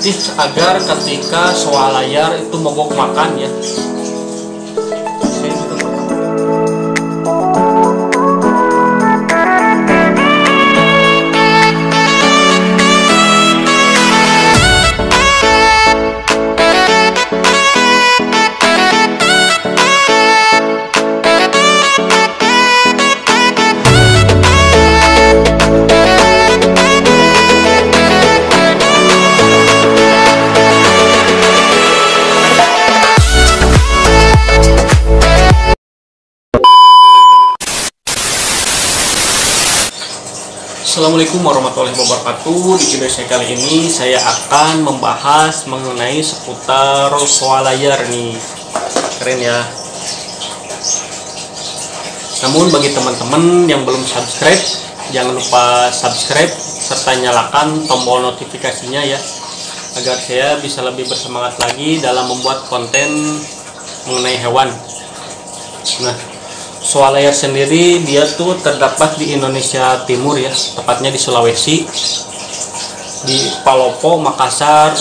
sensitif agar ketika swalayan itu mogok makan ya. Assalamualaikum warahmatullahi wabarakatuh. Di video saya kali ini saya akan membahas mengenai seputar swalayan nih. Keren ya. Namun bagi teman-teman yang belum subscribe, jangan lupa subscribe serta nyalakan tombol notifikasinya ya, agar saya bisa lebih bersemangat lagi dalam membuat konten mengenai hewan. Nah, swalayan sendiri dia tuh terdapat di Indonesia Timur ya, tepatnya di Sulawesi, di Palopo, Makassar,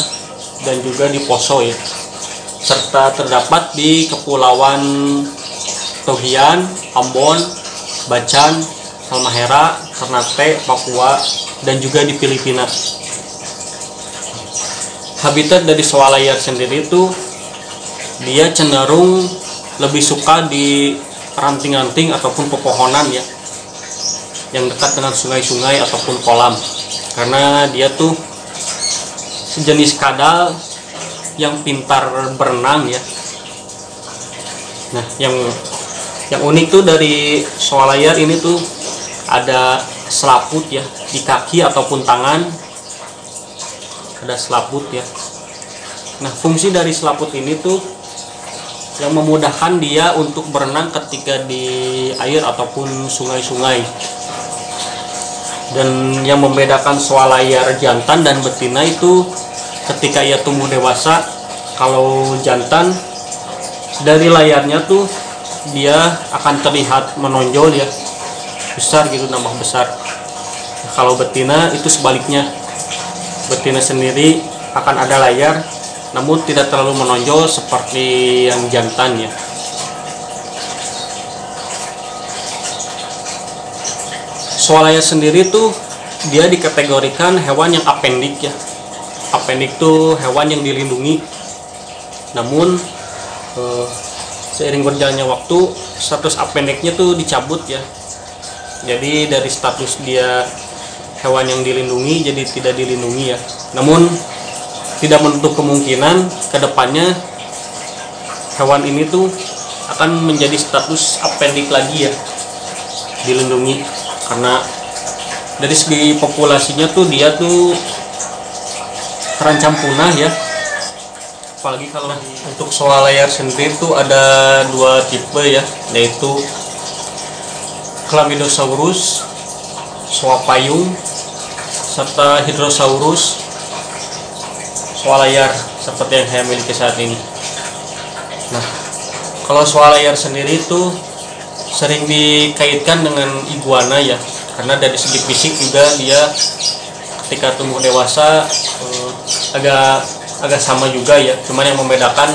dan juga di Poso ya, serta terdapat di Kepulauan Togian, Ambon, Bacan, Halmahera, Ternate, Papua, dan juga di Filipina. Habitat dari swalayan sendiri itu dia cenderung lebih suka di ranting-ranting ataupun pepohonan ya, yang dekat dengan sungai-sungai ataupun kolam, karena dia tuh sejenis kadal yang pintar berenang ya. Nah, yang unik tuh dari swalayan ini tuh ada selaput ya di kaki ataupun tangan, ada selaput ya. Nah, fungsi dari selaput ini tuh yang memudahkan dia untuk berenang ketika di air ataupun sungai-sungai. Dan yang membedakan swalayan jantan dan betina itu ketika ia tumbuh dewasa, kalau jantan dari layarnya tuh dia akan terlihat menonjol ya, besar gitu, nambah besar. Kalau betina itu sebaliknya, betina sendiri akan ada layar namun tidak terlalu menonjol seperti yang jantan ya. Swalayan sendiri tuh dia dikategorikan hewan yang apendik ya. Apendik tuh hewan yang dilindungi. Namun seiring berjalannya waktu, status apendiknya tuh dicabut ya. Jadi dari status dia hewan yang dilindungi jadi tidak dilindungi ya. Namun tidak menutup kemungkinan kedepannya hewan ini tuh akan menjadi status apendik lagi ya, dilindungi, karena dari segi populasinya tuh dia tuh terancam punah ya. Apalagi kalau untuk swalayan sendiri tuh ada dua tipe ya, yaitu Chlamydosaurus, swapayung, serta Hydrosaurus swalayan seperti yang saya miliki saat ini. Nah, kalau swalayan sendiri itu sering dikaitkan dengan iguana ya, karena dari segi fisik juga dia ketika tumbuh dewasa agak sama juga ya. Cuman yang membedakan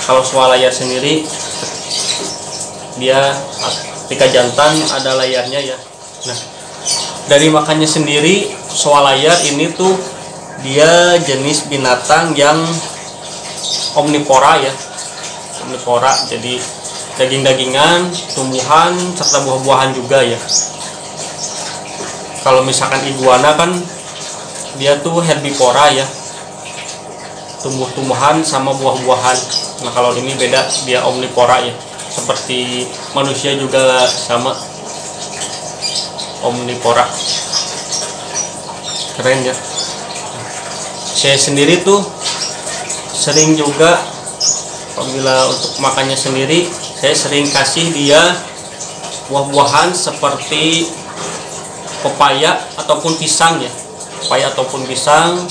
kalau swalayan sendiri dia ketika jantan ada layarnya ya. Nah, dari makannya sendiri swalayan ini tuh dia jenis binatang yang omnivora ya, omnivora, jadi daging-dagingan, tumbuhan, serta buah-buahan juga ya. Kalau misalkan iguana kan dia tuh herbivora ya, tumbuh-tumbuhan sama buah-buahan. Nah, kalau ini beda, dia omnivora ya, seperti manusia juga sama, omnivora. Keren ya. Saya sendiri tuh sering juga apabila untuk makannya sendiri, saya sering kasih dia buah-buahan seperti pepaya ataupun pisang ya, pepaya ataupun pisang.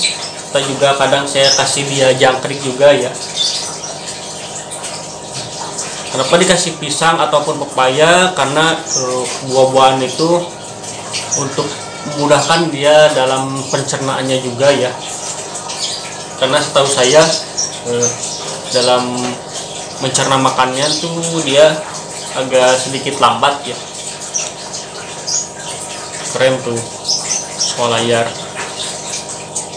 Kita juga kadang saya kasih dia jangkrik juga ya. Kenapa dikasih pisang ataupun pepaya? Karena buah-buahan itu untuk memudahkan dia dalam pencernaannya juga ya. karena setahu saya dalam mencerna makannya tuh dia agak sedikit lambat ya. Keren tuh swalayan.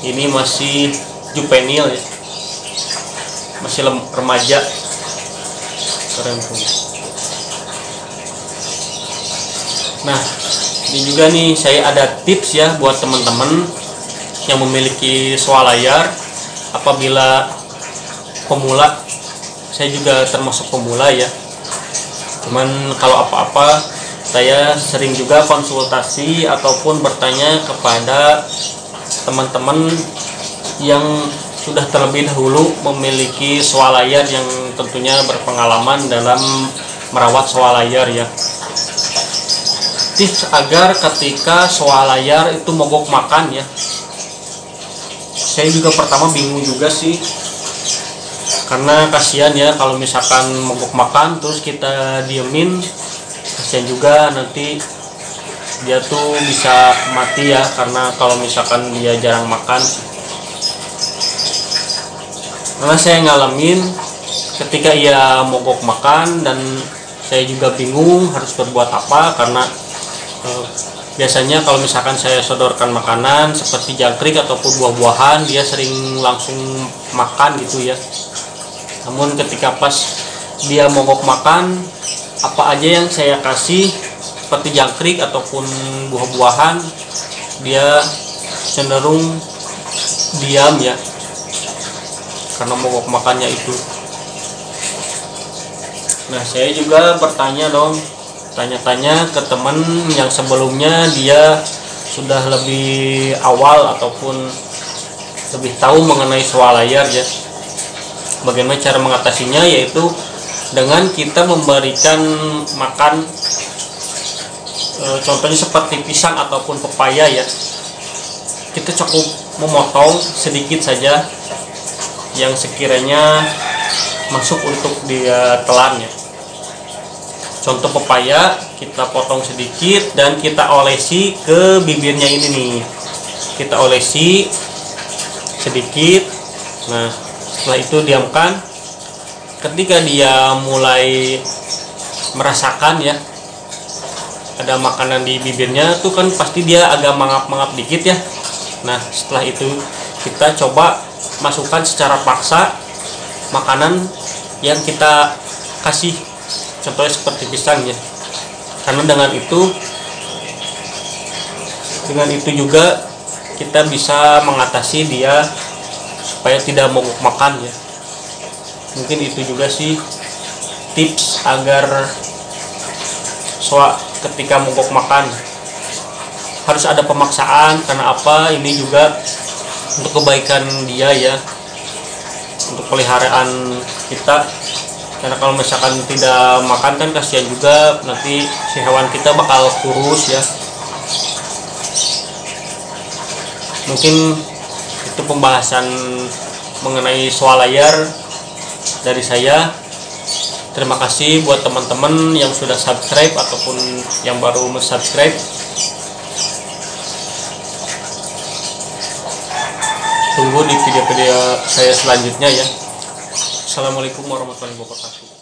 Ini masih juvenil ya, masih remaja. Keren tuh. Nah, ini juga nih saya ada tips ya buat teman-teman yang memiliki swalayan. Apabila pemula, saya juga termasuk pemula ya, cuman kalau apa-apa saya sering juga konsultasi ataupun bertanya kepada teman-teman yang sudah terlebih dahulu memiliki swalayan, yang tentunya berpengalaman dalam merawat swalayan ya. Tips agar ketika swalayan itu mogok makan ya, saya juga pertama bingung juga sih, karena kasihan ya kalau misalkan mogok makan terus kita diemin, kasihan juga nanti dia tuh bisa mati ya, karena kalau misalkan dia jarang makan. Karena saya ngalamin ketika ia mogok makan dan saya juga bingung harus berbuat apa, karena biasanya kalau misalkan saya sodorkan makanan seperti jangkrik ataupun buah-buahan, dia sering langsung makan gitu ya. Namun ketika pas dia mogok makan, apa aja yang saya kasih seperti jangkrik ataupun buah-buahan, dia cenderung diam ya, karena mogok makannya itu. Nah, saya juga bertanya dong, tanya-tanya ke teman yang sebelumnya dia sudah lebih awal ataupun lebih tahu mengenai swalayan ya. Bagaimana cara mengatasinya, yaitu dengan kita memberikan makan contohnya seperti pisang ataupun pepaya ya. Kita cukup memotong sedikit saja yang sekiranya masuk untuk dia telan ya. Contoh pepaya kita potong sedikit dan kita olesi ke bibirnya ini nih. Kita olesi sedikit. Nah, setelah itu diamkan. Ketika dia mulai merasakan ya ada makanan di bibirnya tuh kan pasti dia agak mangap-mangap dikit ya. Nah, setelah itu kita coba masukkan secara paksa makanan yang kita kasih, contohnya seperti pisang ya. Karena dengan itu juga kita bisa mengatasi dia supaya tidak mogok makan ya. Mungkin itu juga sih tips agar ketika mogok makan harus ada pemaksaan. Karena apa? Ini juga untuk kebaikan dia ya, untuk peliharaan kita. Karena kalau misalkan tidak makan kan kasihan juga, nanti si hewan kita bakal kurus ya. Mungkin itu pembahasan mengenai swalayan dari saya. Terima kasih buat teman-teman yang sudah subscribe ataupun yang baru subscribe. Tunggu di video-video saya selanjutnya ya. Assalamualaikum warahmatullahi wabarakatuh.